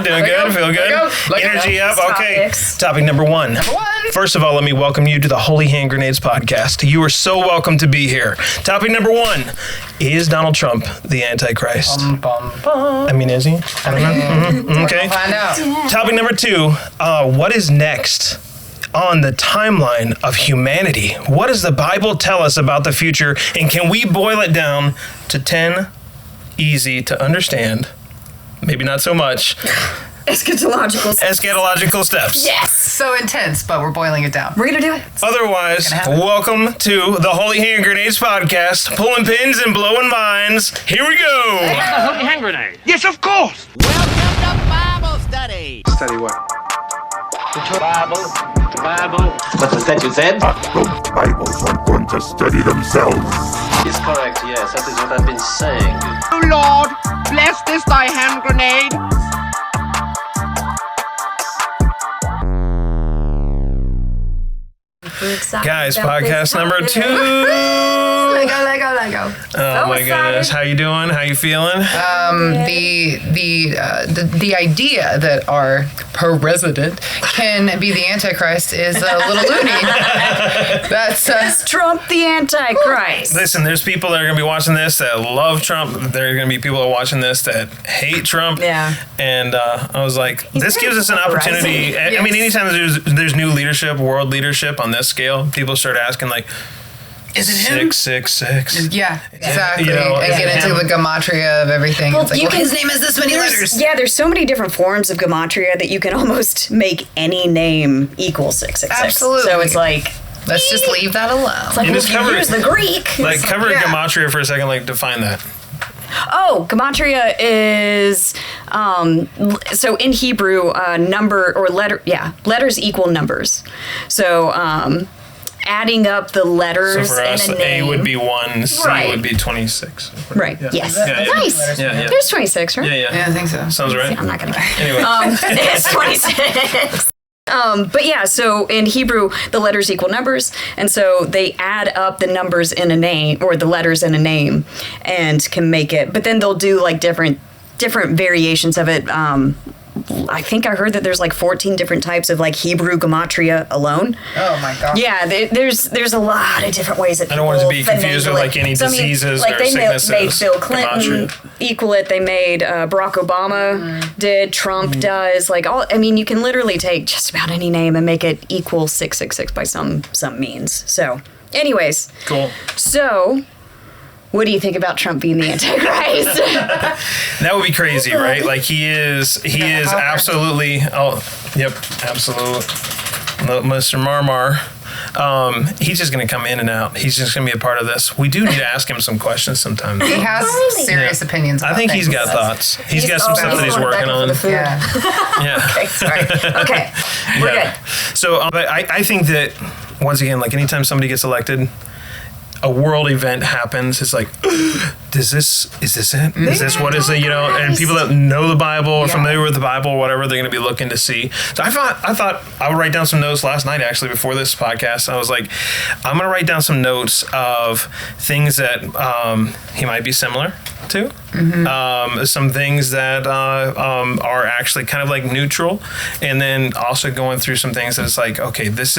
Doing good. Feel good. Energy up. Okay. Topic number one. First of all, let me welcome you to the Holy Hand Grenades podcast. You are so welcome to be here. Topic number one. Is Donald Trump the Antichrist? I mean, is he? I don't know. Okay. We'll find out. Topic number two. What is next on the timeline of humanity? What does the Bible tell us about the future? And can we boil it down to 10 easy to understand, maybe not so much, eschatological steps? Yes. So intense, but we're boiling it down. We're going to do it. Otherwise, welcome to the Holy Hand Grenades podcast, pulling pins and blowing minds. Here we go. The Holy Hand Grenade. Yes, of course. Welcome to Bible study. Study what? The Bible. The Bible. What's the statute said? Those Bibles are going to study themselves. It's correct, yes. That is what I've been saying. Oh, Lord, bless this thy hand grenade. Guys, podcast number 2. Let go. Oh my goodness, how you doing? How you feeling? The idea that our president can be the Antichrist is a little loony. That's Trump the Antichrist. Listen, there's people that are going to be watching this that love Trump. There are going to be people that are watching this that hate Trump. Yeah. And I was like, this gives us an opportunity. Yes. I mean, anytime there's new leadership, world leadership on this scale, people start asking like, is it him? 666. Yeah, exactly. You know, and get into the gematria of everything. Well, it's like, his name has this many letters. Yeah, there's so many different forms of gematria that you can almost make any name equal 666. Absolutely. So it's like, let's just leave that alone. it's like, And well, just cover here's it. the Greek. Like, cover Yeah. gematria for a second, like, define that. Oh, gematria is so in Hebrew, number or letters equal numbers. So adding up the letters So for us, in a name. A would be 1, C Right. would be 26. Right. Yes. Yeah. Nice. Yeah. There's 26, right? Yeah. I think so. Sounds right. I'm not gonna. Anyway. It's 26. But yeah, so in Hebrew, the letters equal numbers, and so they add up the numbers in a name or the letters in a name, and can make it. But then they'll do like different variations of it. I think I heard that there's like 14 different types of like Hebrew gematria alone. Oh my god. Yeah, there's a lot of different ways that I don't want it to be people confused with finagle like any it. So, I mean, diseases like or they sicknesses. made Bill Clinton gematria. equal it. They made Barack Obama did. Trump does. Like all. I mean, you can literally take just about any name and make it equal 666 by some means. So, anyways. Cool. So, what do you think about Trump being the Antichrist? That would be crazy, right? Like he is absolutely. Oh, yep, absolutely. Mr. Marmar. He's just going to come in and out. He's just going to be a part of this. We do need to ask him some questions sometime. He has serious opinions about I think things. he's got thoughts. He's got some stuff that he's working on. Yeah. Yeah. Okay, sorry. Okay, we're good. So, but I think that once again, like anytime somebody gets elected, a world event happens. It's like, is this it? Is this what is it? You know, and people that know the Bible or familiar with the Bible or whatever, they're going to be looking to see. So I thought I would write down some notes last night actually before this podcast. I was like, I'm going to write down some notes of things that he might be similar to. Some things that are actually kind of like neutral, and then also going through some things that it's like, okay, this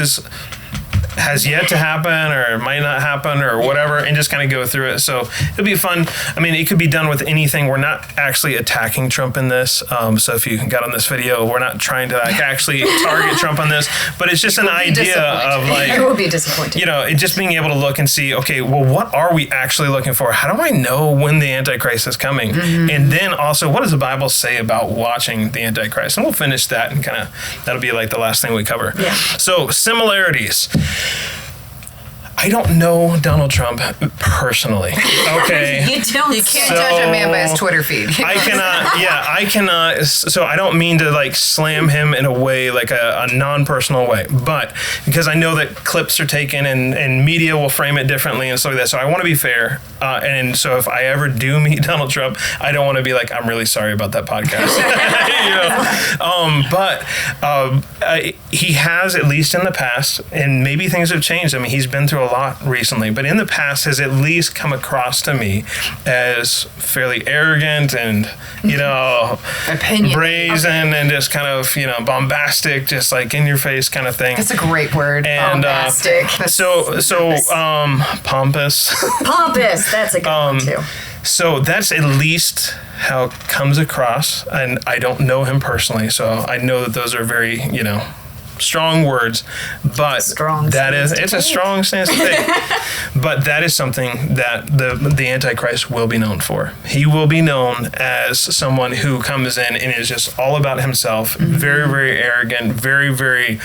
has yet to happen or might not happen or whatever, and just kind of go through it. So it'll be fun. I mean, it could be done with anything. We're not actually attacking Trump in this. So if you got on this video, we're not trying to like actually target Trump on this, but it's just an idea of like, It will be disappointing. you know, just being able to look and see, okay, well, what are we actually looking for? How do I know when the Antichrist is coming? And then also, what does the Bible say about watching the Antichrist? And we'll finish that and kind of, that'll be like the last thing we cover. Yeah. So similarities. I don't know Donald Trump personally. Okay. You don't. You can't judge a man by his Twitter feed. I cannot. So I don't mean to like slam him in a way, like a non-personal way, but because I know that clips are taken and media will frame it differently and stuff like that. So I want to be fair. And so if I ever do meet Donald Trump, I don't want to be like, I'm really sorry about that podcast. But he has, at least in the past, and maybe things have changed. I mean, he's been through a lot recently, but in the past has at least come across to me as fairly arrogant and, brazen and just kind of, bombastic, just like in your face kind of thing. That's a great word. And bombastic. Pompous. Pompous. That's a good one too. So that's at least how it comes across. And I don't know him personally, so I know that those are very, strong words. But it's a strong stance to take. But that is something that the Antichrist will be known for. He will be known as someone who comes in and is just all about himself, very, very arrogant, very, very,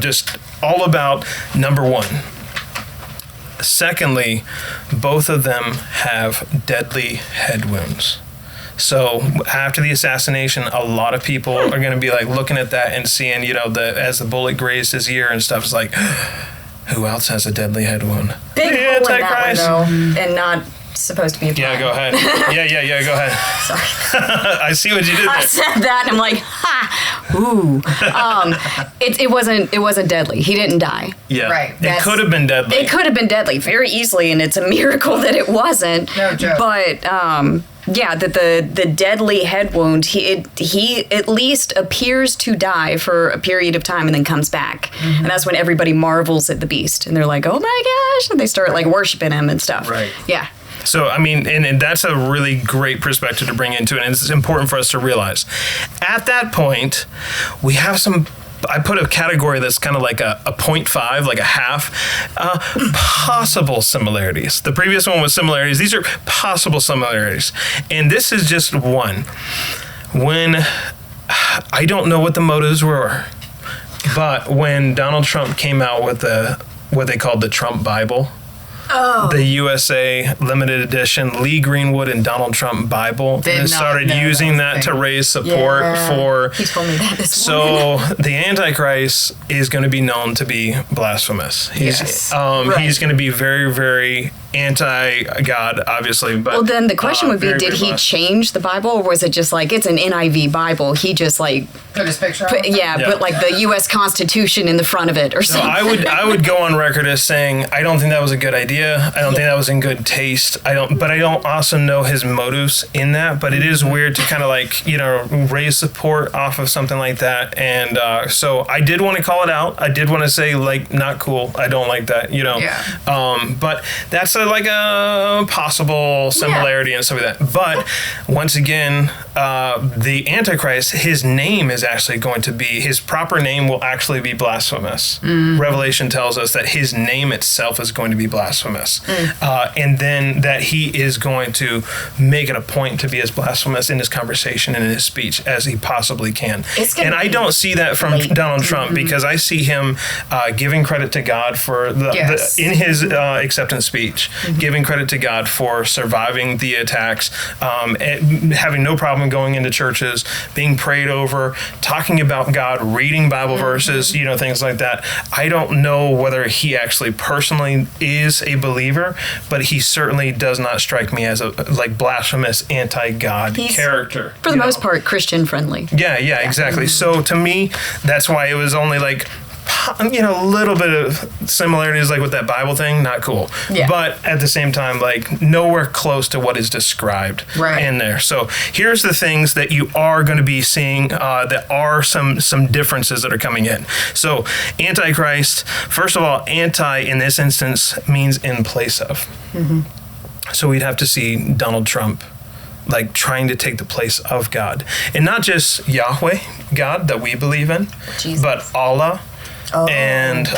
just all about number one. Secondly, both of them have deadly head wounds. So after the assassination, a lot of people are going to be like looking at that and seeing, as the bullet grazed his ear and stuff. It's like, who else has a deadly head wound? Big hole in that one, though, and not supposed to be a pun. Yeah, go ahead. Yeah, go ahead. Sorry. I see what you did there. I said that and I'm like, ha, ooh. It wasn't deadly. He didn't die. Yeah. Right. It could have been deadly. It could have been deadly very easily, and it's a miracle that it wasn't. No joke. But that the deadly head wound, he at least appears to die for a period of time and then comes back. And that's when everybody marvels at the beast and they're like, oh my gosh, and they start like worshiping him and stuff. Right. Yeah. So, I mean, and that's a really great perspective to bring into it, and it's important for us to realize. At that point, we have I put a category that's kind of like a 0.5, like a half, possible similarities. The previous one was similarities. These are possible similarities. And this is just one. When, I don't know what the motives were, but when Donald Trump came out with what they called the Trump Bible, the USA limited edition Lee Greenwood and Donald Trump Bible, and started using that to raise support for. He told me that this morning. So the Antichrist is going to be known to be blasphemous. He's going to be very, very anti-God, obviously. But then the question would be, very, did very he change the Bible, or was it just like, it's an NIV Bible? He just like put his picture on? put like the U.S. Constitution in the front of it or something. I would go on record as saying I don't think that was a good idea. I don't think that was in good taste. I don't also know his motives in that. But it is weird to kind of like raise support off of something like that. And so I did want to call it out. I did want to say like, not cool. I don't like that. But that's like a possible similarity and stuff like that. But once again, the Antichrist, his name is actually going to be, his proper name will actually be blasphemous. Revelation tells us that his name itself is going to be blasphemous. And then that he is going to make it a point to be as blasphemous in his conversation and in his speech as he possibly can. And I don't see that from Donald Trump, because I see him giving credit to God for in his acceptance speech, giving credit to God for surviving the attacks, having no problem going into churches, being prayed over, talking about God, reading Bible verses, things like that. I don't know whether he actually personally is a believer, but he certainly does not strike me as a like blasphemous anti-God character. For the most part, Christian friendly. Yeah, exactly. So to me, that's why it was only like a little bit of similarities, like with that Bible thing, not cool. Yeah. But at the same time, like nowhere close to what is described in there. So here's the things that you are going to be seeing that are some differences that are coming in. So Antichrist, first of all, anti in this instance means in place of. So we'd have to see Donald Trump like trying to take the place of God. And not just Yahweh, God that we believe in, but Allah. And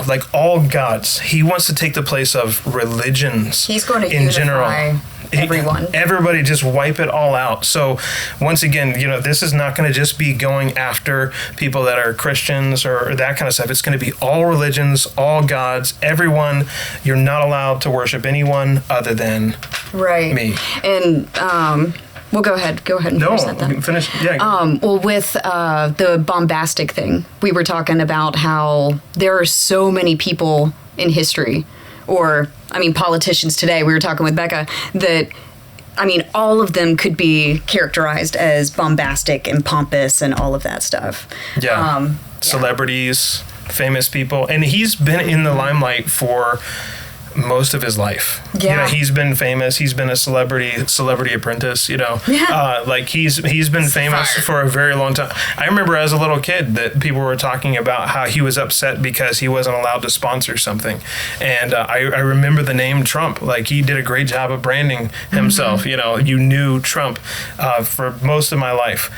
like all gods, he wants to take the place of religions. He's going to in general. Everyone. Everybody, just wipe it all out. So once again, this is not going to just be going after people that are Christians or that kind of stuff. It's going to be all religions, all gods, everyone. You're not allowed to worship anyone other than me. And well, go ahead and finish that then. Finish. Yeah. Well, with the bombastic thing, we were talking about how there are so many people in history, or, I mean, politicians today, we were talking with Becca, that I mean, all of them could be characterized as bombastic and pompous and all of that stuff. Yeah. Celebrities, famous people. And he's been in the limelight for most of his life. Yeah. You know, he's been famous. He's been a celebrity apprentice, you know. Yeah. Like he's been famous for a very long time. I remember as a little kid that people were talking about how he was upset because he wasn't allowed to sponsor something. And I remember the name Trump. Like he did a great job of branding himself. You know, you knew Trump for most of my life.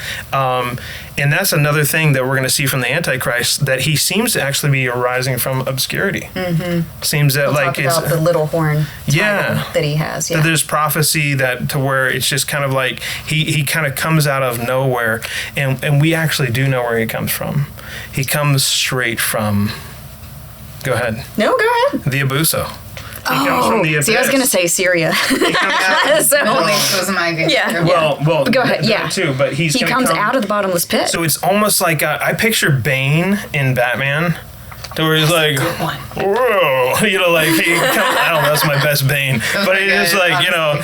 And that's another thing that we're going to see from the Antichrist, that he seems to actually be arising from obscurity. Seems that We'll talk about the little horn title that he has. That there's prophecy that to where it's just kind of like he kind of comes out of nowhere, and we actually do know where he comes from. He comes straight from. Go ahead. No, go ahead. The Abuso. He comes from the abyss. See, I was going to say Syria. Was my good. Yeah. Well, go ahead. that too, but he comes out of the bottomless pit. So it's almost like I picture Bane in Batman, to where he's like, whoa, you know, like he comes, I don't know, that's my best Bane, but it's like, you know,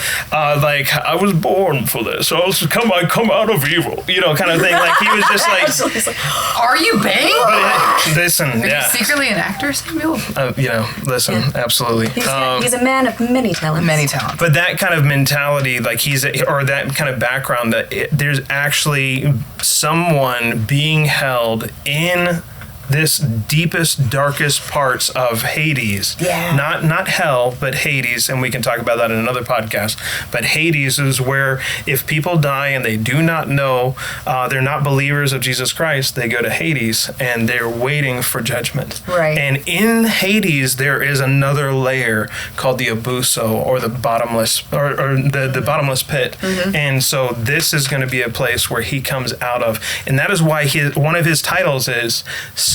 like I was born for this, so I come out of evil, you know, kind of thing. Like he was just like, are you Bane? Listen, Are you secretly an actor, Samuel? You know, listen, absolutely. He's a man of many talents. Many talents. But that kind of mentality, like or that kind of background, that there's actually someone being held in this deepest, darkest parts of Hades. Yeah. Not hell, but Hades, and we can talk about that in another podcast. But Hades is where if people die and they do not know, they're not believers of Jesus Christ, they go to Hades and they're waiting for judgment. Right. And in Hades, there is another layer called the Abuso, or the bottomless, or the bottomless pit. And so this is going to be a place where he comes out of, and that is why one of his titles is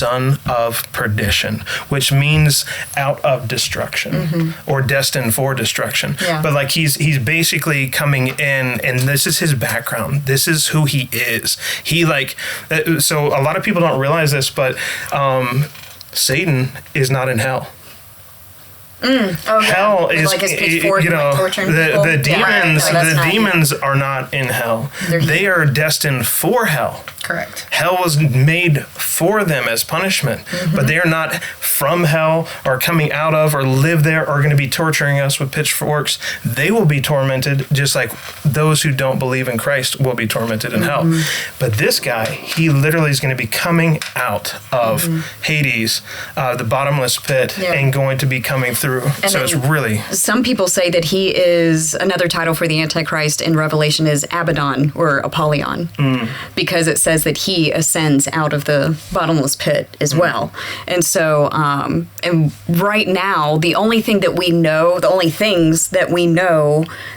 Son of Perdition, which means out of destruction, or destined for destruction. Yeah. But like he's basically coming in, and this is his background. This is who he is. He like, so a lot of people don't realize this, but Satan is not in hell. Hell is, like his pitchfork, you know, like torturing people. the demons. Yeah, right. No, The demons are not in hell. They are destined for hell. Correct. Hell was made for them as punishment, but they are not from hell or coming out of or live there or going to be torturing us with pitchforks. They will be tormented just like those who don't believe in Christ will be tormented in hell. But this guy, he literally is going to be coming out of Hades, the bottomless pit, and going to be coming through. And so it's really... Some people say that he is, another title for the Antichrist in Revelation is Abaddon or Apollyon, because it says that he ascends out of the bottomless pit as well. And so, and right now, the only things that we know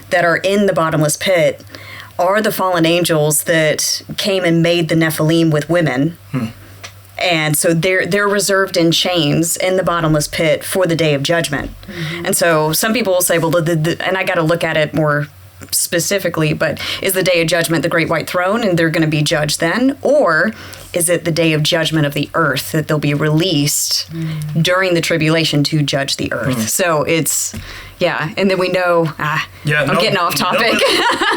that are in the bottomless pit are the fallen angels that came and made the Nephilim with women. And so they're reserved in chains in the bottomless pit for the day of judgment. And so some people will say, well, and I got to look at it more specifically, but is the day of judgment the great white throne and they're going to be judged then? Or is it the day of judgment of the earth that they'll be released during the tribulation to judge the earth? So it's... Yeah, and then we know, I'm getting off topic.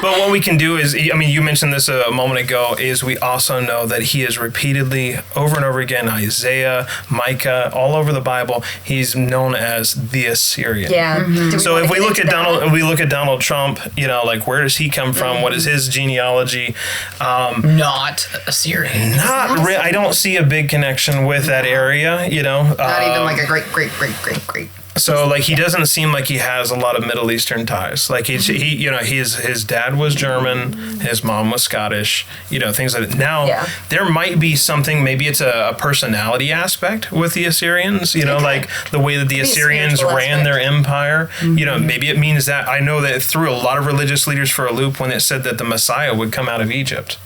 But what we can do is, I mean, you mentioned this a moment ago, is we also know that he is repeatedly, over and over again, Isaiah, Micah, all over the Bible, he's known as the Assyrian. Yeah. So if we look at Donald Trump, you know, like where does he come from? What is his genealogy? Not Assyrian. I don't see a big connection with that area, you know. Not even like a great. So like he doesn't seem like he has a lot of Middle Eastern ties. Like he you know, his dad was German, his mom was Scottish, you know, things like that. Now there might be something, maybe it's a personality aspect with the Assyrians, you know, like the way that the Assyrians ran their empire. You know, maybe it means that. I know that it threw a lot of religious leaders for a loop when it said that the Messiah would come out of Egypt.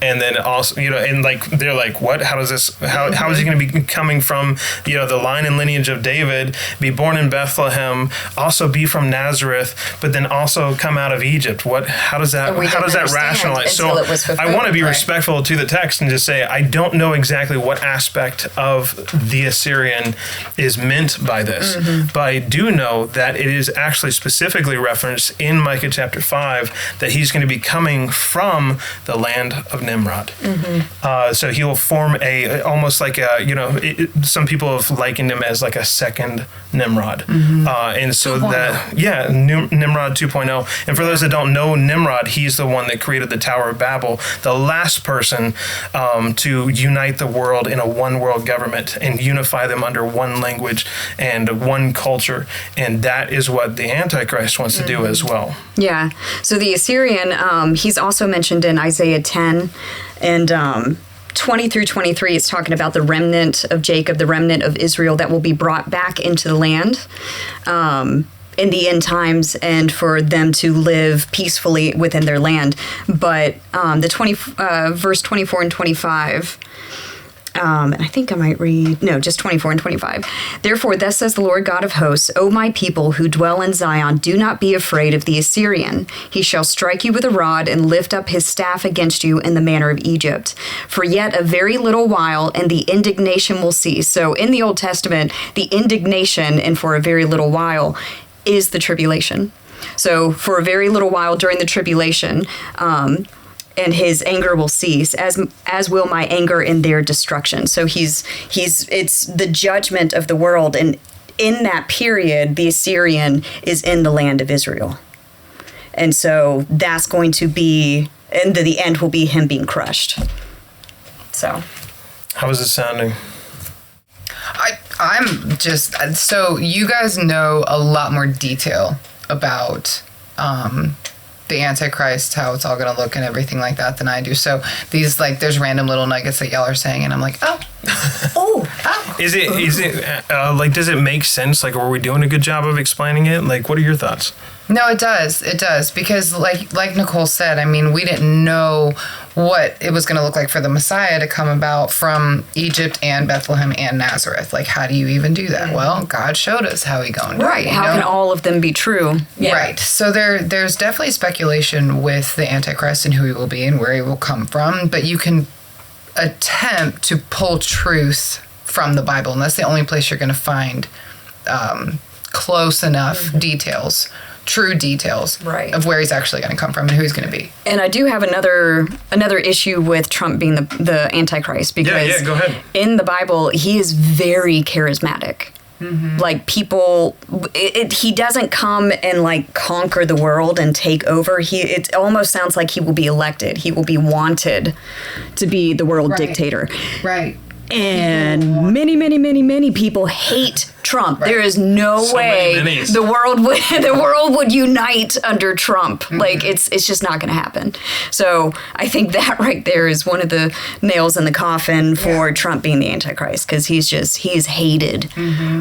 and then also, and like they're like, what? How does this? How is he going to be coming from, the line and lineage of David, be born in Bethlehem, also be from Nazareth, but then also come out of Egypt? What? How does that? How does that rationalize? So I want to be respectful to the text and just say I don't know exactly what aspect of the Assyrian is meant by this, but I do know that it is actually specifically referenced in Micah chapter 5 that he's going to be coming from the land of Nimrod. So he will form almost like some people have likened him as like a second Nimrod. And so Nimrod 2.0. And for those that don't know Nimrod, he's the one that created the Tower of Babel, the last person to unite the world in a one world government and unify them under one language and one culture. And that is what the Antichrist wants to do as well. Yeah. So the Assyrian, he's also mentioned in Isaiah 10 and 20 through 23. It's talking about the remnant of Jacob, the remnant of Israel that will be brought back into the land in the end times, and for them to live peacefully within their land. But verse 24 and 25. And I think I might read, just 24 and 25. Therefore, thus says the Lord God of hosts, O my people who dwell in Zion, do not be afraid of the Assyrian. He shall strike you with a rod and lift up his staff against you in the manner of Egypt. For yet a very little while, and the indignation will cease. So in the Old Testament, the indignation and for a very little while is the tribulation. So for a very little while during the tribulation, and his anger will cease, as will my anger in their destruction. So it's the judgment of the world, and in that period, the Assyrian is in the land of Israel, and so that's going to be, and the end will be him being crushed. So, how is it sounding? I'm just so you guys know a lot more detail about the Antichrist, how it's all going to look and everything like that than I do. So these, there's random little nuggets that y'all are saying, and I'm like, Is it does it make sense? Like, were we doing a good job of explaining it? Like, what are your thoughts? No, it does. It does. Because like Nicole said, I mean, we didn't know what it was going to look like for the Messiah to come about from Egypt and Bethlehem and Nazareth. Like, how do you even do that? Well, God showed us how he going. Right. How can all of them be true? Yeah. Right. So there's definitely speculation with the Antichrist and who he will be and where he will come from. But you can attempt to pull truth from the Bible. And that's the only place you're going to find close enough details, true details of where he's actually going to come from and who he's going to be. And I do have another issue with Trump being the Antichrist, because go ahead. In the Bible, he is very charismatic. Like, people, he doesn't come and conquer the world and take over. It almost sounds like he will be elected. He will be wanted to be the world dictator. Right. And many people hate Trump. There is no way the world would unite under Trump. Like, it's just not going to happen. So I think that right there is one of the nails in the coffin for Trump being the Antichrist, because he is hated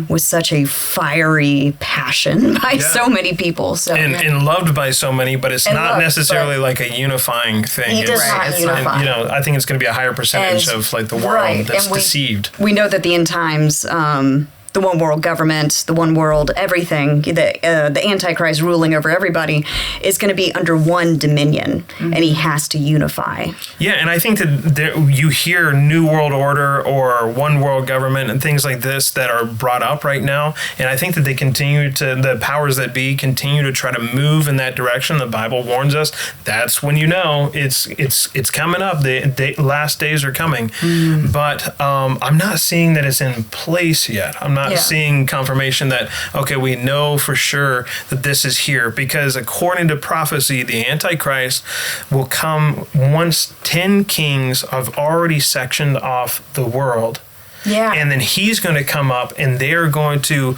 with such a fiery passion by so many people. So and loved by so many, but it's not necessarily like a unifying thing. He does not unify. And, I think it's going to be a higher percentage of the world that's deceived. We know that the end times, the one world government, the one world everything, the Antichrist ruling over everybody is going to be under one dominion, and he has to unify. Yeah, and I think that you hear New World Order or one world government and things like this that are brought up right now, and I think that the powers that be continue to try to move in that direction. The Bible warns us that's when it's coming up. The last days are coming, but I'm not seeing that it's in place yet. I'm not seeing confirmation that, okay, we know for sure that this is here, because according to prophecy, the Antichrist will come once 10 kings have already sectioned off the world. Yeah. And then he's going to come up, and they're going to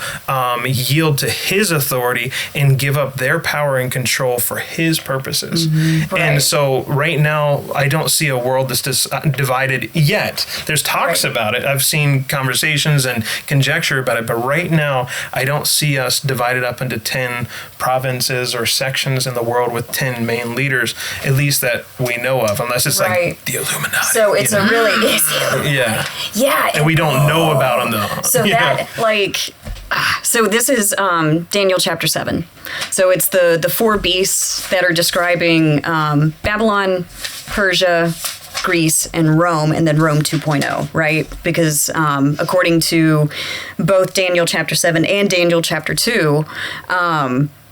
yield to his authority and give up their power and control for his purposes. And so right now, I don't see a world that's divided yet. There's talks about it. I've seen conversations and conjecture about it, but right now, I don't see us divided up into 10 provinces or sections in the world with 10 main leaders, at least that we know of, unless it's like the Illuminati. So it's a really yeah. Yeah. And we don't know about them though. So that so this is Daniel chapter 7. So it's the four beasts that are describing Babylon, Persia, Greece, and Rome, and then Rome 2.0, right? Because according to both Daniel chapter 7 and Daniel chapter 2,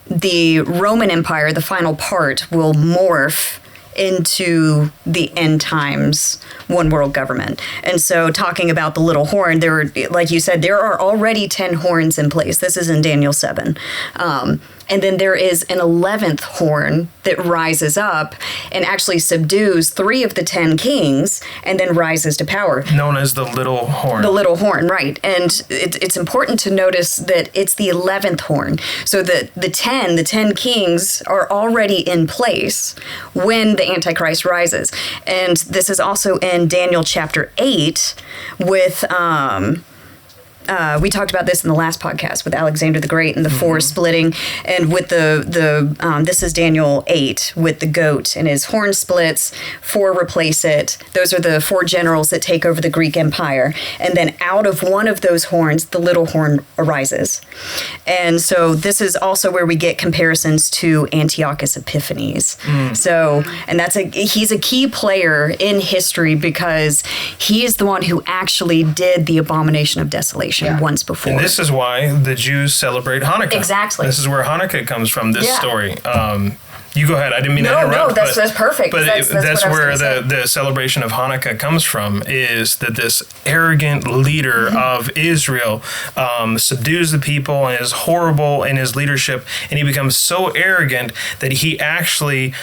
the Roman Empire, the final part, will morph into the end times one world government. And so talking about the little horn, there are, like you said, there are already 10 horns in place. This is in Daniel 7. And then there is an 11th horn that rises up and actually subdues 3 of the 10 kings and then rises to power. Known as the little horn. The little horn, right. And it's important to notice that it's the 11th horn. So the 10 kings are already in place when the Antichrist rises. And this is also in Daniel chapter 8 with... we talked about this in the last podcast with Alexander the Great and the four splitting, and with this is Daniel 8 with the goat and his horn splits, 4 replace it. Those are the 4 generals that take over the Greek Empire, and then out of one of those horns, the little horn arises. And so this is also where we get comparisons to Antiochus Epiphanes. So, and he's a key player in history because he is the one who actually did the abomination of desolation once before. And this is why the Jews celebrate Hanukkah. Exactly. This is where Hanukkah comes from, this story. You go ahead. I didn't mean to interrupt. No, that's perfect. But that's where the celebration of Hanukkah comes from, is that this arrogant leader of Israel subdues the people and is horrible in his leadership, and he becomes so arrogant that he actually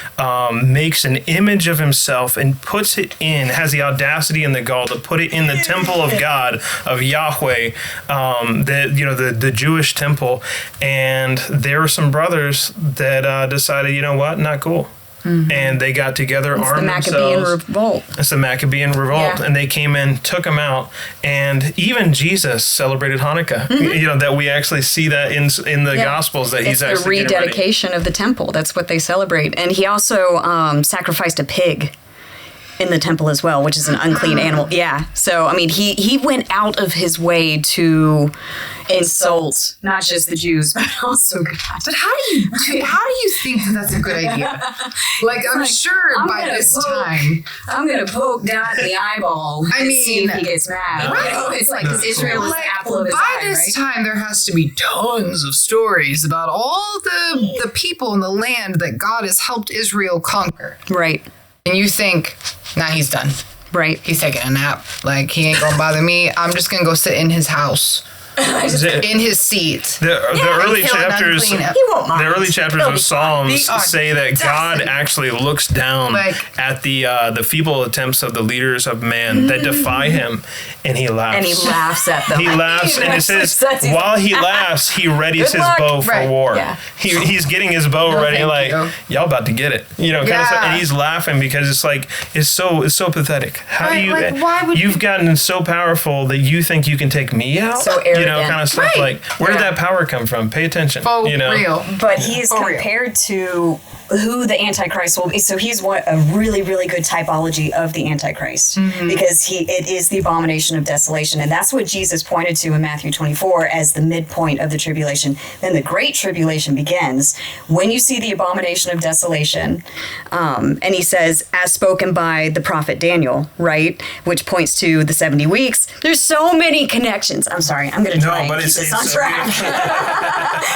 makes an image of himself and has the audacity and the gall to put it in the temple of God, of Yahweh, the Jewish temple. And there were some brothers that decided, you know what, not cool. And they got together, armed themselves. It's the Maccabean revolt. It's the Maccabean revolt, and they came in, took them out, and even Jesus celebrated Hanukkah. That we actually see that in the Gospels, that he's actually the rededication of the temple. That's what they celebrate, and he also sacrificed a pig in the temple as well, which is an unclean animal. Yeah. So, I mean, he went out of his way to insult not just the Jews, but also God. But how do you think that that's a good idea? Like, I'm sure by this time, I'm going to poke God in the eyeball and see if he gets mad. Right. It's like, because Israel is the apple of his by eye, this time, there has to be tons of stories about all the people in the land that God has helped Israel conquer. Right. And you think, nah, he's done. Right. He's taking a nap. Like, he ain't gonna bother me. I'm just gonna go sit in his house. In his seat. The early chapters, He won't mind. the early chapters of Psalms say that God actually looks down at the feeble attempts of the leaders of man that defy him, and he laughs. And he laughs at them. He laughs, and it says, while he laughs, he readies his bow for war. Yeah. He's getting his bow ready, like, y'all about to get it, kind of stuff. And he's laughing because it's so pathetic. How do you? Why would you've gotten so powerful that you think you can take me out? So arrogant. Kind of stuff. Like, where did that power come from? Pay attention. Real. But he's compared to who the Antichrist will be. So he's a really, really good typology of the Antichrist, because it is the abomination of desolation. And that's what Jesus pointed to in Matthew 24 as the midpoint of the tribulation. Then the great tribulation begins when you see the abomination of desolation. And he says, as spoken by the prophet Daniel, right? Which points to the 70 weeks. There's so many connections. I'm sorry. I'm going to try and keep this on track.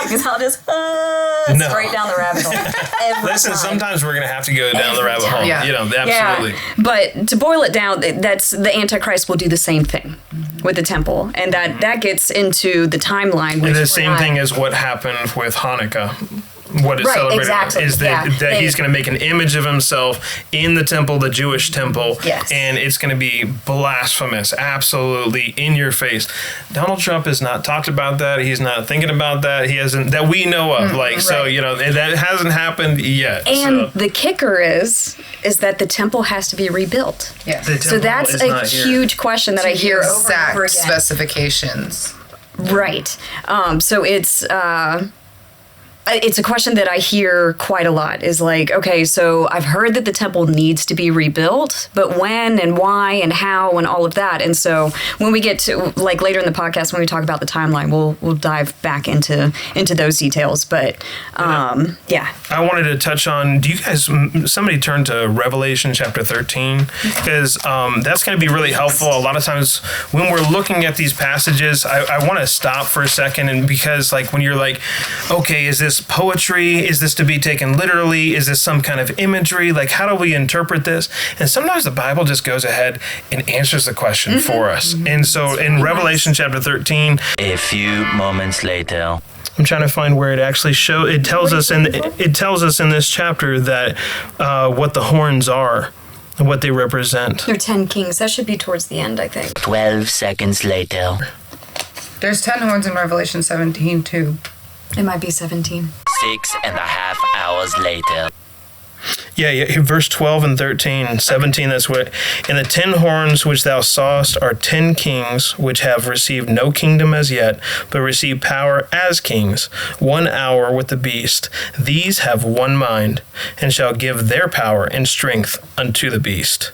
Because I'll just straight down the rabbit hole. Listen, sometimes we're going to have to go down the rabbit hole. Absolutely. Yeah. But to boil it down, that's the Antichrist will do the same thing with the temple. And that gets into the timeline. And the same thing as what happened with Hanukkah. What is celebrated is that he's going to make an image of himself in the temple, the Jewish temple, and it's going to be blasphemous, absolutely in your face. Donald Trump has not talked about that. He's not thinking about that. He hasn't, that we know of. So that hasn't happened yet. And the kicker is that the temple has to be rebuilt. Yeah. So that's a huge question that I hear over and over again. Specifications. Right. So it's. it's a question that I hear quite a lot is like, okay, so I've heard that the temple needs to be rebuilt, but when and why and how and all of that. And so when we get to like later in the podcast, when we talk about the timeline, we'll dive back into those details. But yeah. I wanted to touch on, do you guys, somebody turn to Revelation chapter 13, because that's going to be really helpful. A lot of times when we're looking at these passages, I want to stop for a second, and because like when you're like, okay, is this poetry? Is this to be taken literally? Is this some kind of imagery? Like, how do we interpret this? And sometimes the Bible just goes ahead and answers the question for us. And so in Revelation chapter 13, a few moments later, I'm trying to find where it actually shows. It tells us in this chapter that what the horns are and what they represent. They're 10 kings. That should be towards the end, I think. 12 seconds later. There's 10 horns in Revelation 17 too. It might be 17. 6.5 hours later. Yeah, verse 12 and 13, 17, that's what. And the 10 horns which thou sawest are 10 kings, which have received no kingdom as yet, but receive power as kings, 1 hour with the beast. These have one mind, and shall give their power and strength unto the beast.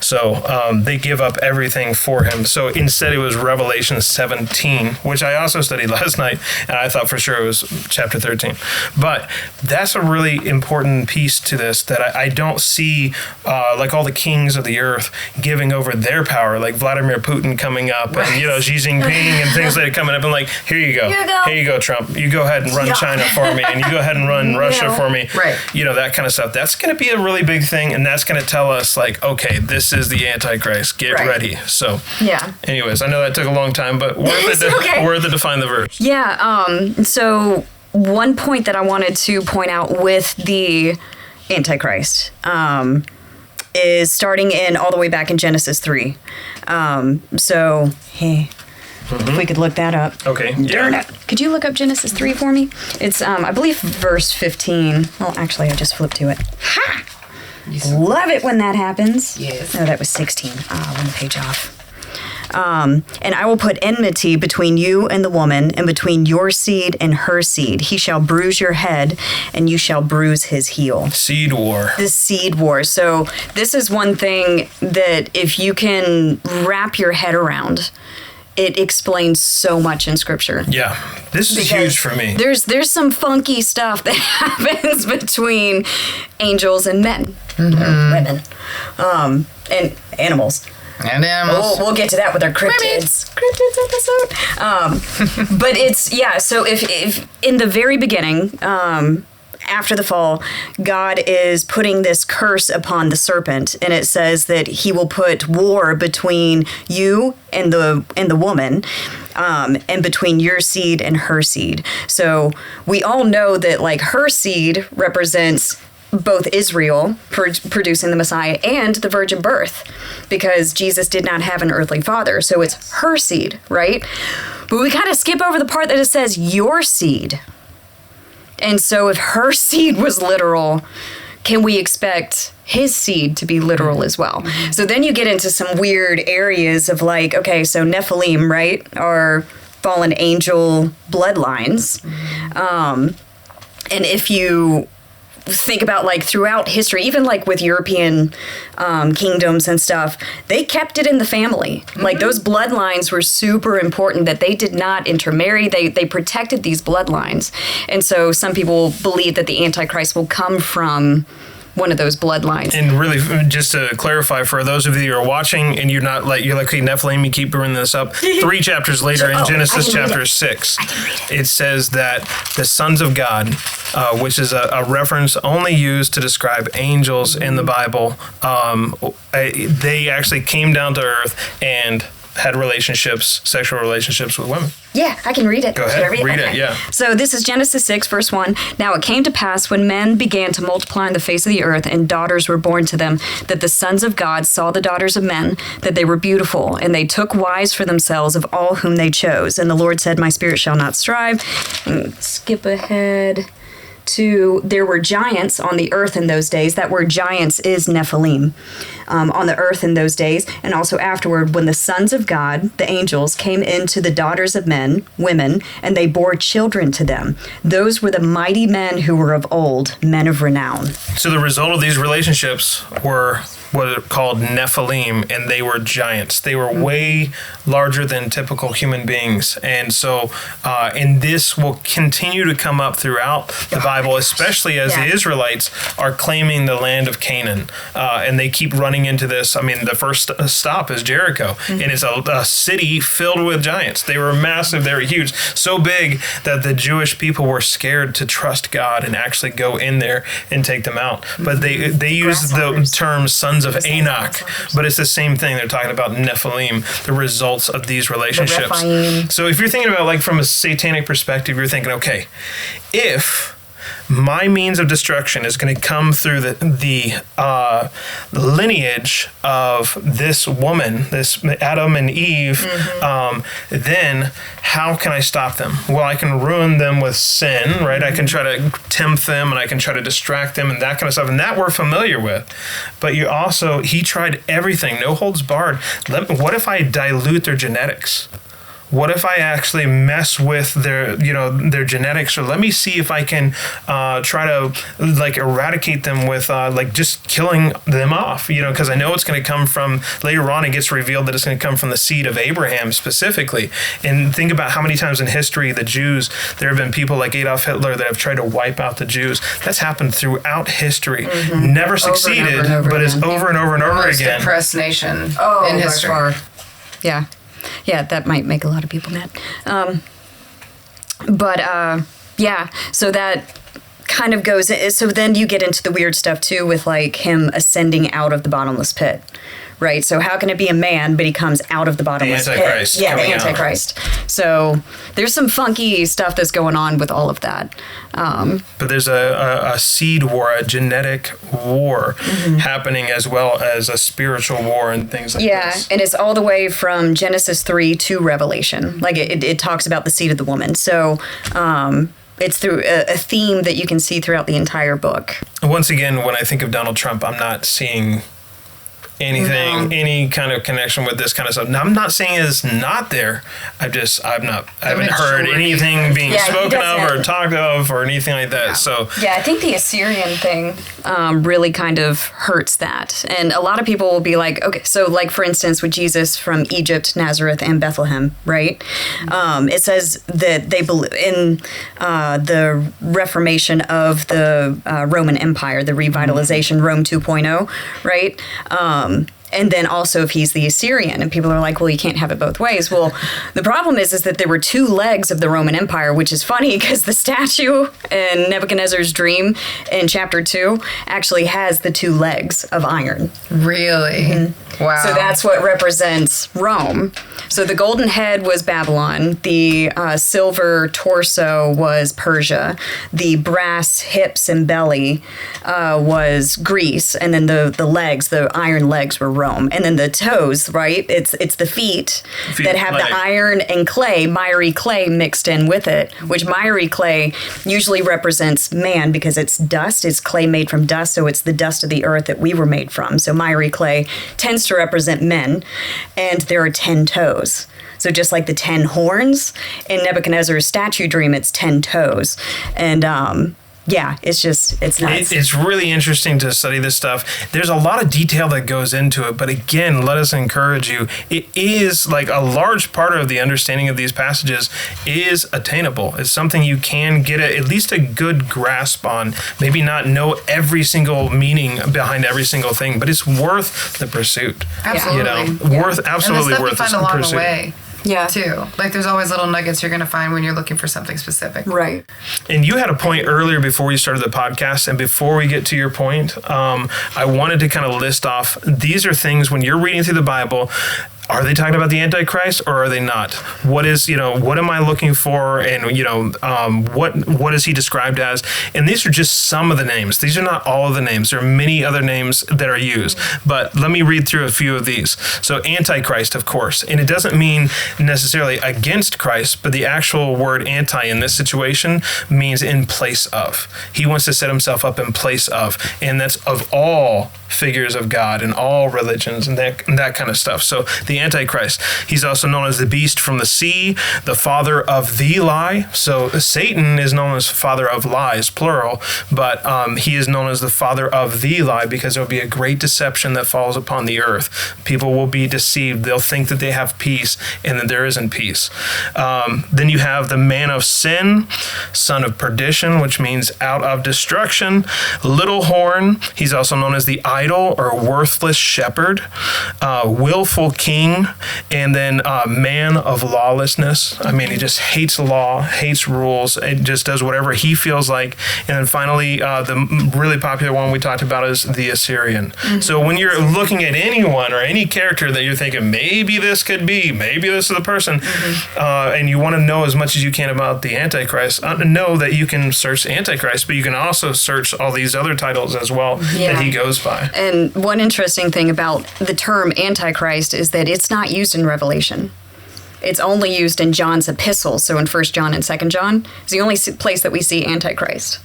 So they give up everything for him. So instead it was Revelation 17, which I also studied last night, and I thought for sure it was chapter 13. But that's a really important piece to this that I don't see like all the kings of the earth giving over their power, like Vladimir Putin coming up and, Xi Jinping and things like that coming up and like, here you go. Here you go, Trump. You go ahead and run China for me, and you go ahead and run Russia for me. Right. That kind of stuff. That's going to be a really big thing, and that's going to tell us like, okay, this is the Antichrist. Get ready. So, yeah. Anyways, I know that took a long time, but worth it to find the verse. Yeah. So one point that I wanted to point out with the Antichrist is starting in all the way back in Genesis 3. So, hey. If we could look that up. Okay. Yeah. Could you look up Genesis 3 for me? It's, I believe, verse 15. Well, actually, I just flipped to it. Ha! Love it when that happens. Yes. No, that was 16. One page off. And I will put enmity between you and the woman, and between your seed and her seed. He shall bruise your head, and you shall bruise his heel. Seed war. The seed war. So this is one thing that if you can wrap your head around, it explains so much in Scripture. Yeah, this is huge for me. There's some funky stuff that happens between angels and men, or women, and animals. And animals. We'll get to that with our cryptids episode. But it's so if in the very beginning. After the fall, God is putting this curse upon the serpent, and it says that he will put war between you and the woman, and between your seed and her seed. So we all know that like her seed represents both Israel producing the Messiah and the virgin birth, because Jesus did not have an earthly father. So it's her seed, right? But we kind of skip over the part that it says your seed. And so if her seed was literal, can we expect his seed to be literal as well? So then you get into some weird areas of like, okay, so Nephilim, right, are fallen angel bloodlines. And if you think about like throughout history, even like with European kingdoms and stuff, they kept it in the family. Like those bloodlines were super important, that they did not intermarry. They protected these bloodlines. And so some people believe that the Antichrist will come from one of those bloodlines. And really, just to clarify for those of you who are watching and you're like, okay, Nephilim, you keep bringing this up. 3 chapters later in Genesis chapter 6, it says that the sons of God, which is a reference only used to describe angels in the Bible, they actually came down to earth and had sexual relationships with women. Yeah, I can read it. Go ahead, read it, yeah. So this is Genesis 6, verse 1. Now it came to pass when men began to multiply on the face of the earth and daughters were born to them, that the sons of God saw the daughters of men, that they were beautiful, and they took wives for themselves of all whom they chose. And the Lord said, my spirit shall not strive. And skip ahead there were giants on the earth in those days. That word giants is Nephilim. On the earth in those days, and also afterward, when the sons of God, the angels, came into the daughters of women, and they bore children to them. Those were the mighty men who were of old, men of renown. So the result of these relationships were what are called Nephilim, and they were giants. They were way larger than typical human beings. And so, and this will continue to come up throughout the Bible, especially as the Israelites are claiming the land of Canaan. And they keep running into this. I mean, the first stop is Jericho, and it's a city filled with giants. They were massive. They were huge. So big that the Jewish people were scared to trust God and actually go in there and take them out. But they use the term sons of Enoch, but it's the same thing. They're talking about Nephilim, the results of these relationships. So if you're thinking about, like, from a satanic perspective, you're thinking, okay, if my means of destruction is going to come through the lineage of this woman, this Adam and Eve, then how can I stop them? Well, I can ruin them with sin, right? I can try to tempt them, and I can try to distract them, and that kind of stuff, and that we're familiar with. But he tried everything, no holds barred. What if I dilute their genetics? What if I actually mess with their genetics, or let me see if I can try to, like, eradicate them with just killing them off, because I know it's going to come from, later on it gets revealed that it's going to come from the seed of Abraham specifically. And think about how many times in history there have been people like Adolf Hitler that have tried to wipe out the Jews. That's happened throughout history. Never succeeded, but it's over and over and over Most again. oppressed nation in history. By far. Yeah. Yeah, that might make a lot of people mad. So that kind of goes, so then you get into the weird stuff too with, like, him ascending out of the bottomless pit, right? So how can it be a man, but he comes out of the bottomless pit? Antichrist. Yeah, the Antichrist. So there's some funky stuff that's going on with all of that. But there's a seed war, a genetic war happening, as well as a spiritual war and things like this. Yeah, and it's all the way from Genesis 3 to Revelation. Like, it talks about the seed of the woman. So it's through a theme that you can see throughout the entire book. Once again, when I think of Donald Trump, I'm not seeing any kind of connection with this kind of stuff. Now, I'm not saying it's not there. I haven't heard anything being spoken of or talked of or anything like that. So I think the Assyrian thing really kind of hurts that. And a lot of people will be like, okay, so, like, for instance, with Jesus from Egypt, Nazareth, and Bethlehem, right? It says that they believe in the reformation of the Roman Empire, the revitalization, Rome 2.0, right? And then also if he's the Assyrian, and people are like, well, you can't have it both ways. Well, the problem is that there were two legs of the Roman Empire, which is funny because the statue in Nebuchadnezzar's dream in chapter 2 actually has the two legs of iron. Really? Wow. So that's what represents Rome. So the golden head was Babylon, the silver torso was Persia, the brass hips and belly was Greece, and then the legs, the iron legs, were Rome. And then the toes, right? It's the feet that have the iron and clay, miry clay mixed in with it, which miry clay usually represents man because it's dust, it's clay made from dust, so it's the dust of the earth that we were made from. So miry clay tends to represent men, and there are 10 toes. So just like the 10 horns in Nebuchadnezzar's statue dream, it's 10 toes. And it's nice. It's really interesting to study this stuff. There's a lot of detail that goes into it, but again, let us encourage you. It is like a large part of the understanding of these passages is attainable. It's something you can get at least a good grasp on. Maybe not know every single meaning behind every single thing, but it's worth the pursuit. Absolutely. Worth absolutely worth the pursuit. And the stuff you find along the way. Yeah. Too. Like, there's always little nuggets you're going to find when you're looking for something specific. Right. And you had a point earlier before we started the podcast, and before we get to your point, I wanted to kind of list off, these are things when you're reading through the Bible, are they talking about the Antichrist or are they not? What is, what am I looking for? And, what is he described as? And these are just some of the names. These are not all of the names. There are many other names that are used. But let me read through a few of these. So Antichrist, of course, and it doesn't mean necessarily against Christ, but the actual word anti in this situation means in place of. He wants to set himself up in place of, and that's of all figures of God and all religions and that kind of stuff. So the Antichrist, he's also known as the beast from the sea, the father of the lie. So Satan is known as father of lies, plural, but he is known as the father of the lie because there will be a great deception that falls upon the earth. People will be deceived. They'll think that they have peace and that there isn't peace. Then you have the man of sin, son of perdition, which means out of destruction. Little horn, he's also known as the idol or worthless shepherd, willful king, and then man of lawlessness. I mean, he just hates law, hates rules, and just does whatever he feels like. And then finally, the really popular one we talked about is the Assyrian. So when you're looking at anyone or any character that you're thinking, maybe this could be, maybe this is the person, and you want to know as much as you can about the Antichrist, know that you can search Antichrist, but you can also search all these other titles as well that he goes by. And one interesting thing about the term Antichrist is that it's not used in Revelation. It's only used in John's epistles. So in 1 John and 2 John, it's the only place that we see Antichrist,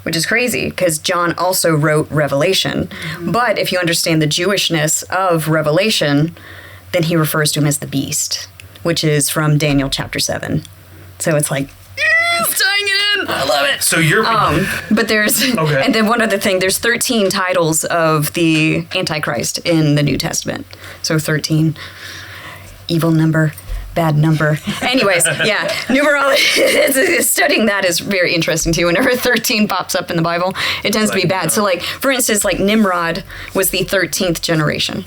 which is crazy because John also wrote Revelation. But if you understand the Jewishness of Revelation, then he refers to him as the beast, which is from Daniel chapter 7. So it's like, it's tying it in. I love it. So you're... but there's... Okay. And then one other thing, there's 13 titles of the Antichrist in the New Testament. So 13. Evil number, bad number. Anyways, yeah, numerology, studying that is very interesting too. Whenever 13 pops up in the Bible, it tends to be bad. So like, for instance, like Nimrod was the 13th generation.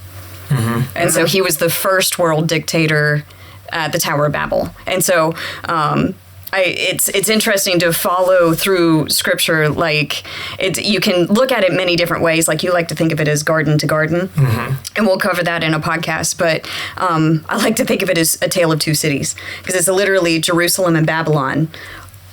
And so he was the first world dictator at the Tower of Babel. And so it's interesting to follow through scripture. Like you can look at it many different ways. Like you like to think of it as garden to garden, and we'll cover that in a podcast. But I like to think of it as a tale of two cities because it's literally Jerusalem and Babylon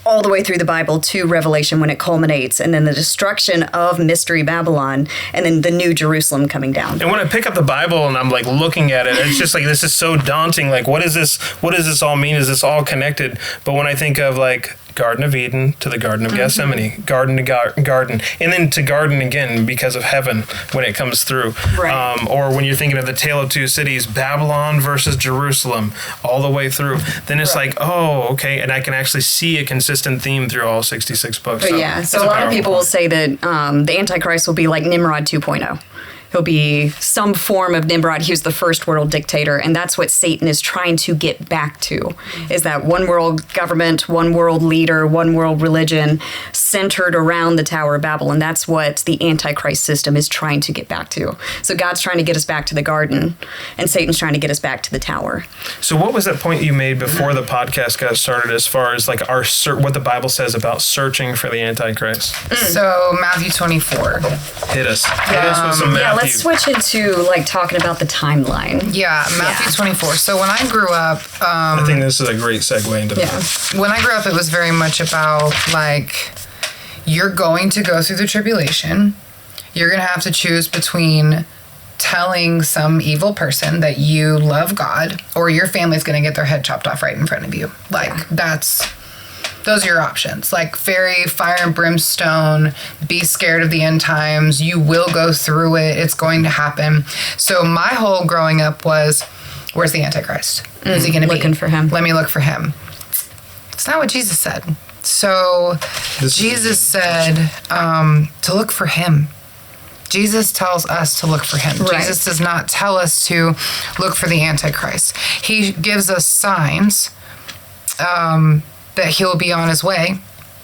all the way through the Bible to Revelation when it culminates, and then the destruction of Mystery Babylon, and then the new Jerusalem coming down. And when I pick up the Bible and I'm like looking at it, it's just like, this is so daunting. Like, what is this? What does this all mean? Is this all connected? But when I think of like Garden of Eden to the Garden of Gethsemane, garden to garden, and then to garden again because of heaven when it comes through. Right. Or when you're thinking of the Tale of Two Cities, Babylon versus Jerusalem, all the way through, then it's like, oh, okay, and I can actually see a consistent theme through all 66 books. But yeah, so a lot of people will say that the Antichrist will be like Nimrod 2.0. He'll be some form of Nimrod. He was the first world dictator, and that's what Satan is trying to get back to, is that one world government, one world leader, one world religion centered around the Tower of Babel, and that's what the Antichrist system is trying to get back to. So God's trying to get us back to the garden, and Satan's trying to get us back to the tower. So what was that point you made before the podcast got started as far as like what the Bible says about searching for the Antichrist? So Matthew 24. Hit us with some Matthew. Yeah, let's switch into like talking about the timeline. Yeah, Matthew 24. So when I grew up, I think this is a great segue into that. When I grew up, it was very much about like, you're going to go through the tribulation. You're going to have to choose between telling some evil person that you love God, or your family's going to get their head chopped off right in front of you. Like, those are your options. Like fairy, fire and brimstone, be scared of the end times. You will go through it. It's going to happen. So my whole growing up was, where's the Antichrist? Who's he going to be? Looking for him. Let me look for him. It's not what Jesus said. So Jesus said to look for him. Jesus tells us to look for him. Right. Jesus does not tell us to look for the Antichrist. He gives us signs that he'll be on his way,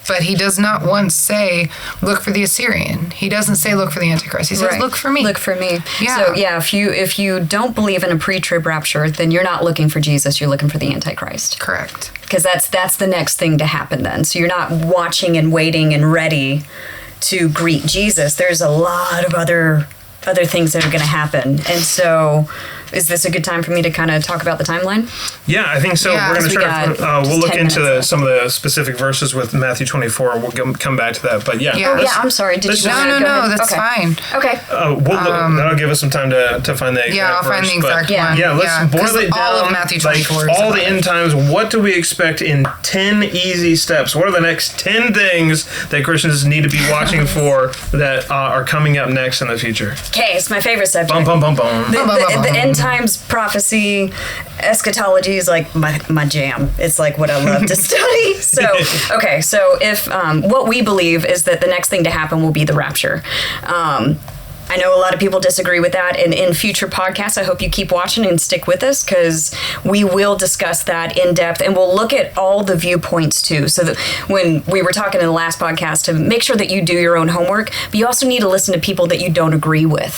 but he does not once say, look for the Assyrian. He doesn't say, look for the Antichrist. He says, look for me. Look for me. Yeah. So yeah, if you don't believe in a pre-trib rapture, then you're not looking for Jesus, you're looking for the Antichrist. Correct. Because that's the next thing to happen then. So you're not watching and waiting and ready to greet Jesus. There's a lot of other things that are going to happen. And so is this a good time for me to kind of talk about the timeline? Yeah, I think so. Yeah, We're going to we try. got We'll look 10 into minutes some of the specific verses with Matthew 24. We'll come back to that. But yeah. Yeah. Oh, let's- yeah, I'm sorry. Did let's you just- want to No, go ahead? that's Okay. fine. Okay. That'll give us some time to find the exact Yeah, I'll find the verse, but- exact Yeah. one. Yeah, let's boil 'cause it down. all of Matthew 24 like is all about the it. end times. What do we expect in 10 easy steps? What are the next 10 things that Christians need to be watching for that are coming up next in the future? Okay, it's my favorite subject. Bum, bum, bum, bum. The end times prophecy, eschatology is like my jam. It's like what I love to study. So, okay, so if what we believe is that the next thing to happen will be the rapture. I know a lot of people disagree with that, and in future podcasts, I hope you keep watching and stick with us because we will discuss that in depth, and we'll look at all the viewpoints too. So that when we were talking in the last podcast, to make sure that you do your own homework, but you also need to listen to people that you don't agree with.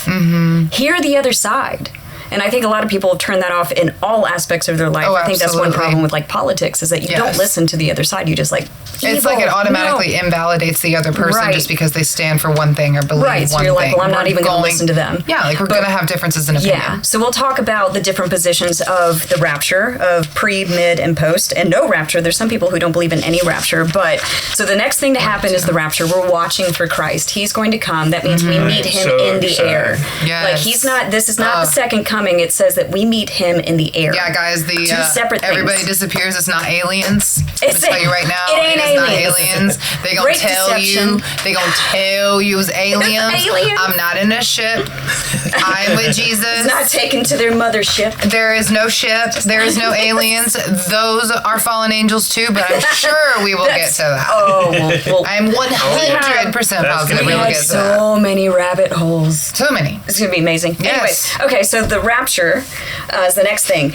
Hear the other side. And I think a lot of people have turned that off in all aspects of their life. Oh, I think that's one absolutely. problem with like politics is that you don't Yes. listen to the other side. You just like It's like it automatically invalidates the other person Right. just because they stand for one thing or believe Right, so one you're like, thing. well, I'm not We're even going to listen to them. Yeah, like we're But- going to have differences in opinion. Yeah, so we'll talk about the different positions of the rapture, of pre, mid, and post, and no rapture. There's some people who don't believe in any rapture, but so the next thing to happen is the rapture. We're watching for Christ. He's going to come. That means we meet him So in the excited. air. Yes. Like he's not. This is not the second coming. It says that we meet him in the air. Yeah, guys, the Two separate things. everybody disappears. It's not aliens. It's Let me tell you right now, it ain't is not aliens. aliens. They gonna Great tell deception. you. They gonna tell you it's aliens. aliens. I'm not in a ship. I'm with Jesus. It's not taken to their mothership. There is no ship. There is no aliens. Those are fallen angels too, but I'm sure we will get to that. Oh, well, I'm 100% That's positive gonna we be will had get to that. so many rabbit holes. So many. It's gonna be amazing. Yes. Anyways, okay, so the rapture is the next thing.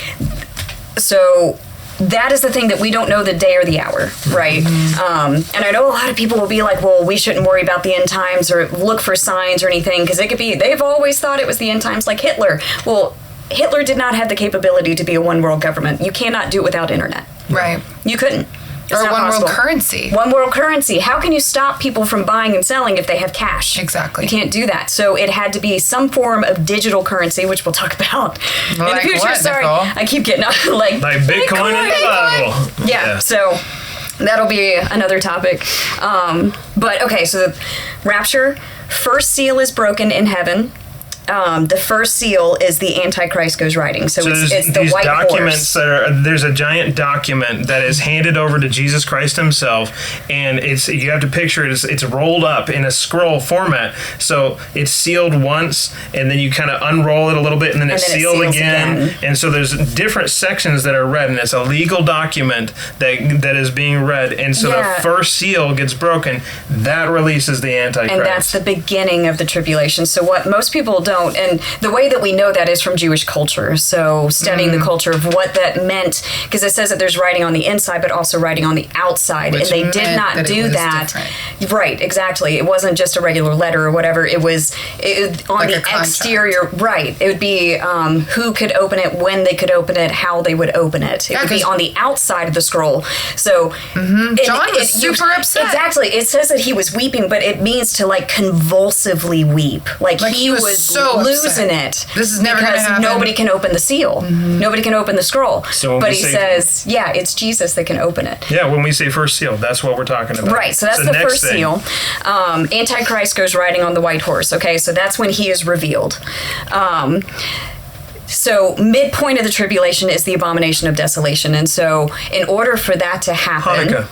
So that is the thing that we don't know the day or the hour, right? And I know a lot of people will be like, well, we shouldn't worry about the end times or look for signs or anything because it could be, they've always thought it was the end times like Hitler. Well, Hitler did not have the capability to be a one world government. You cannot do it without internet. Right. You couldn't. It's Or not one world possible. currency. One world currency. How can you stop people from buying and selling if they have cash? Exactly. You can't do that. So it had to be some form of digital currency, which we'll talk about in the Like future. what, Sorry, Nicole? I keep getting like Bitcoin and the Bible. Yeah. So that'll be another topic. But okay, so the rapture, first seal is broken in heaven. The first seal is the Antichrist goes riding. So there's it's the these white documents horse. there's a giant document that is handed over to Jesus Christ himself, and you have to picture it as it's rolled up in a scroll format. So it's sealed once, and then you kind of unroll it a little bit, and then it's And then it sealed seals again. again. And so there's different sections that are read, and it's a legal document that is being read. And so Yeah. the first seal gets broken, that releases the Antichrist. And that's the beginning of the tribulation. So what most people don't, and the way that we know that is from Jewish culture. So studying the culture of what that meant, because it says that there's writing on the inside, but also writing on the outside, Which and they did meant not that it do was that. different. Right, exactly. It wasn't just a regular letter or whatever. It was on Like the a contract. exterior. Right. It would be who could open it, when they could open it, how they would open it. It Yeah, would be 'cause- on the outside of the scroll. So John was super upset. Exactly. It says that he was weeping, but it means to like convulsively weep. Like he was so losing upset. it. This is never gonna because happen. nobody can open the seal. Nobody can open the scroll. So when but we he say- says, yeah, it's Jesus that can open it. Yeah, when we say first seal, that's what we're talking about. Right, so that's the next first thing. seal. Antichrist goes riding on the white horse. Okay, so that's when he is revealed. So midpoint of the tribulation is the abomination of desolation, and so in order for that to happen, Hanukkah,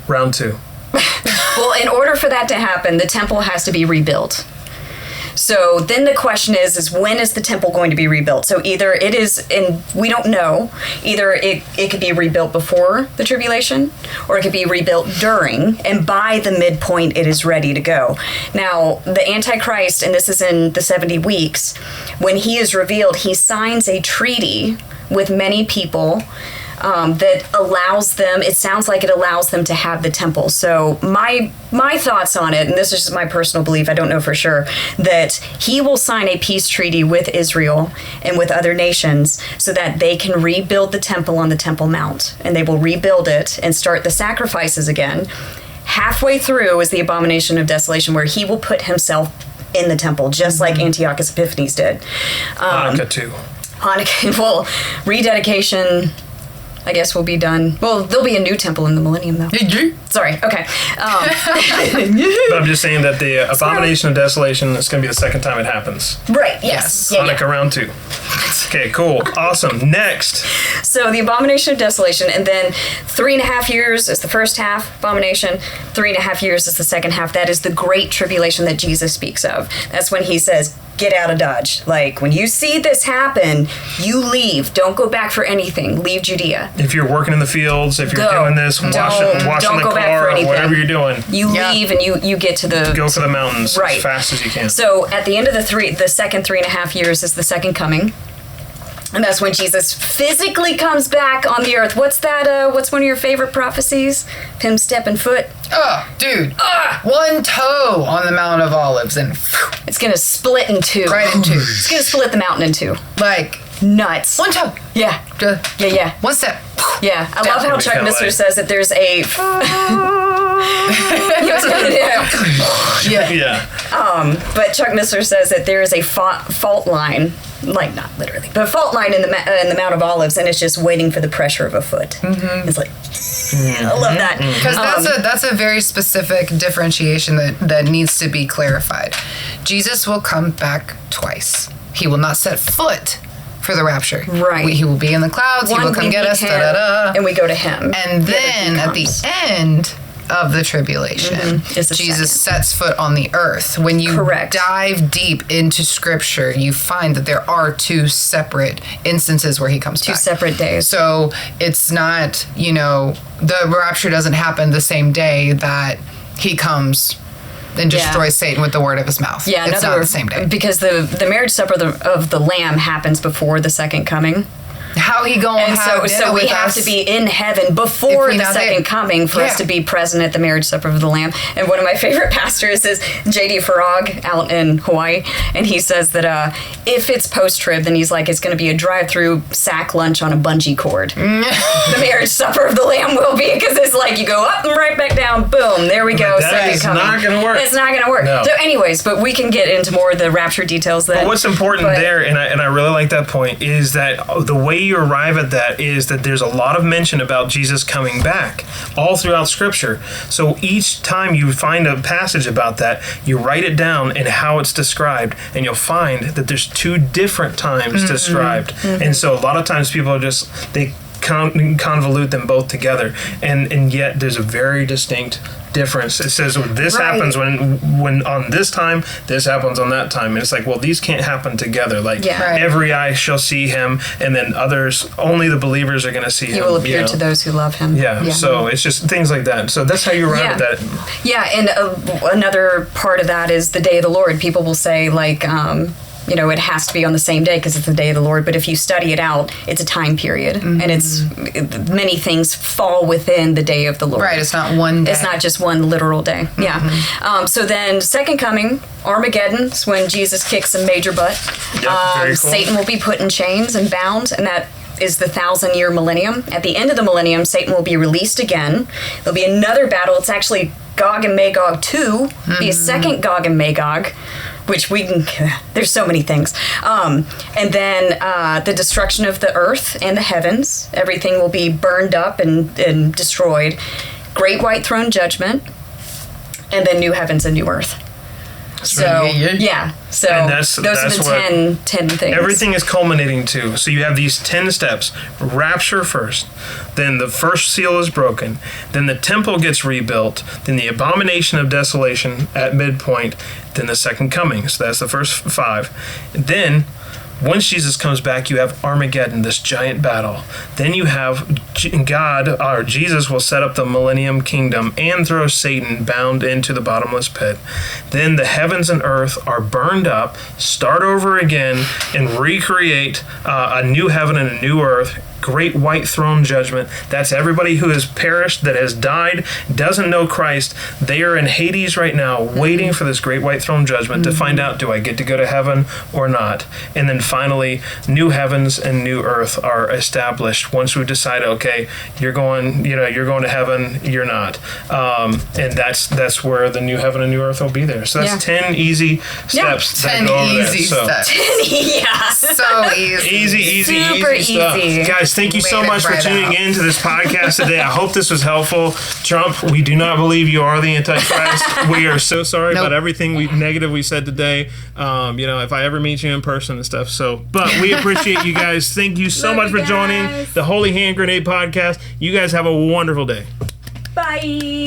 round 2. well, in order for that to happen, the temple has to be rebuilt. So then the question is when is the temple going to be rebuilt? So either it is, and we don't know, either it could be rebuilt before the tribulation, or it could be rebuilt during, and by the midpoint it is ready to go. Now, the Antichrist, and this is in the 70 weeks, when he is revealed, he signs a treaty with many people that allows them, it sounds like it allows them to have the temple. So my thoughts on it, and this is just my personal belief, I don't know for sure, that he will sign a peace treaty with Israel and with other nations so that they can rebuild the temple on the Temple Mount, and they will rebuild it and start the sacrifices again. Halfway through is the abomination of desolation, where he will put himself in the temple, just like Antiochus Epiphanes did. Hanukkah 2. Well, rededication, I guess, will be done. Well, there'll be a new temple in the millennium, though. Sorry. Okay. But I'm just saying that the abomination of desolation is going to be the second time it happens. Right. Yes. Yeah, Hanukkah round 2. Okay, cool. Awesome. Next. So the abomination of desolation, and then 3.5 years is the first half abomination, 3.5 years is the second half. That is the great tribulation that Jesus speaks of. That's when he says, get out of Dodge. Like, when you see this happen, you leave. Don't go back for anything. Leave Judea. If you're working in the fields, if you're doing this, washing don't the go back car, for or anything. whatever you're doing, You leave and you get to the... go for the mountains Right. as fast as you can. So at the end of the second 3.5 years is the second coming. And that's when Jesus physically comes back on the earth. What's that? What's one of your favorite prophecies? Him stepping foot. Oh, dude. One toe on the Mount of Olives and It's gonna split in two. right in two. It's gonna split the mountain in two. Like, Nuts. one toe. Yeah. Yeah. One step. Yeah. I love how It's Chuck kinda Missler like- says that there's a. Yeah. Yeah. But Chuck Missler says that there is a fault line, like not literally, but a fault line in the Mount of Olives, and it's just waiting for the pressure of a foot. Mm-hmm. It's like, I love that. Because that's a very specific differentiation that needs to be clarified. Jesus will come back twice. He will not set foot for the rapture. Right. He will be in the clouds. He will come get us. And we go to him. And then at the end of the tribulation, Is the Jesus second. sets foot on the earth. When you Correct. dive deep into Scripture, you find that there are two separate instances where he comes back. Two separate days. So it's not, the rapture doesn't happen the same day that he comes and destroys Satan with the word of his mouth. Yeah, it's not the same day. Because the marriage supper of the Lamb happens before the second coming. How he going And have dinner so we with have us to be in heaven before if we the not second there? coming for us Yeah. to be present at the marriage supper of the Lamb. And one of my favorite pastors is J.D. Farag out in Hawaii. And he says that if it's post-trib, then he's like, it's going to be a drive-through sack lunch on a bungee cord. The marriage supper of the Lamb will be, because it's like you go up and right back down, boom, there we go. That second is coming. not going to work. It's not going to work. No. So anyways, but we can get into more of the rapture details then. But what's important there, and I really like that point, is that the way you arrive at that is that there's a lot of mention about Jesus coming back all throughout Scripture. So each time you find a passage about that, you write it down and how it's described, and you'll find that there's two different times described. And so a lot of times people are they convolute them both together, and yet there's a very distinct difference. It says this happens when on this time, this happens on that time, and it's like, well, these can't happen together. Like every eye shall see him, and then others, only the believers are going to see him. He will appear to those who love him. Yeah, so it's just things like that. So that's how you arrive at that. Yeah, and another part of that is the day of the Lord. People will say, like, it has to be on the same day because it's the day of the Lord. But if you study it out, it's a time period, and it's many things fall within the day of the Lord. Right, it's not one day. It's not just one literal day. Yeah. So then, second coming, Armageddon is when Jesus kicks some major butt. Very cool. Satan will be put in chains and bound, and that is the 1,000-year millennium. At the end of the millennium, Satan will be released again. There'll be another battle. It's actually Gog and Magog 2, be a second Gog and Magog, which there's so many things. And then the destruction of the earth and the heavens. Everything will be burned up and destroyed. Great white throne judgment. And then new heavens and new earth. So, So And those are the 10 things. Everything is culminating to. So you have these 10 steps. Rapture first. Then the first seal is broken. Then the temple gets rebuilt. Then the abomination of desolation at midpoint. Then the second coming. So that's the first 5. Then, once Jesus comes back, you have Armageddon, this giant battle. Then you have Jesus will set up the millennium kingdom and throw Satan bound into the bottomless pit. Then the heavens and earth are burned up, start over again, and recreate a new heaven and a new earth great white throne judgment. That's everybody who has perished, that has died, doesn't know Christ. They are in Hades right now, waiting for this great white throne judgment to find out, do I get to go to heaven or not? And then finally, new heavens and new earth are established once we decide, okay, you're going to heaven, you're not. And that's where the new heaven and new earth will be there. So that's 10 easy steps. 10 easy steps. Yeah. So easy. Easy Super stuff. easy. Guys, thank you so Laid it much for right tuning out. in to this podcast today. I hope this was helpful. Trump, we do not believe you are the Antichrist. We are so sorry about everything negative we said today. If I ever meet you in person and stuff. But we appreciate you guys. Thank you so much for joining the Holy Hand Grenade podcast. You guys have a wonderful day. Bye.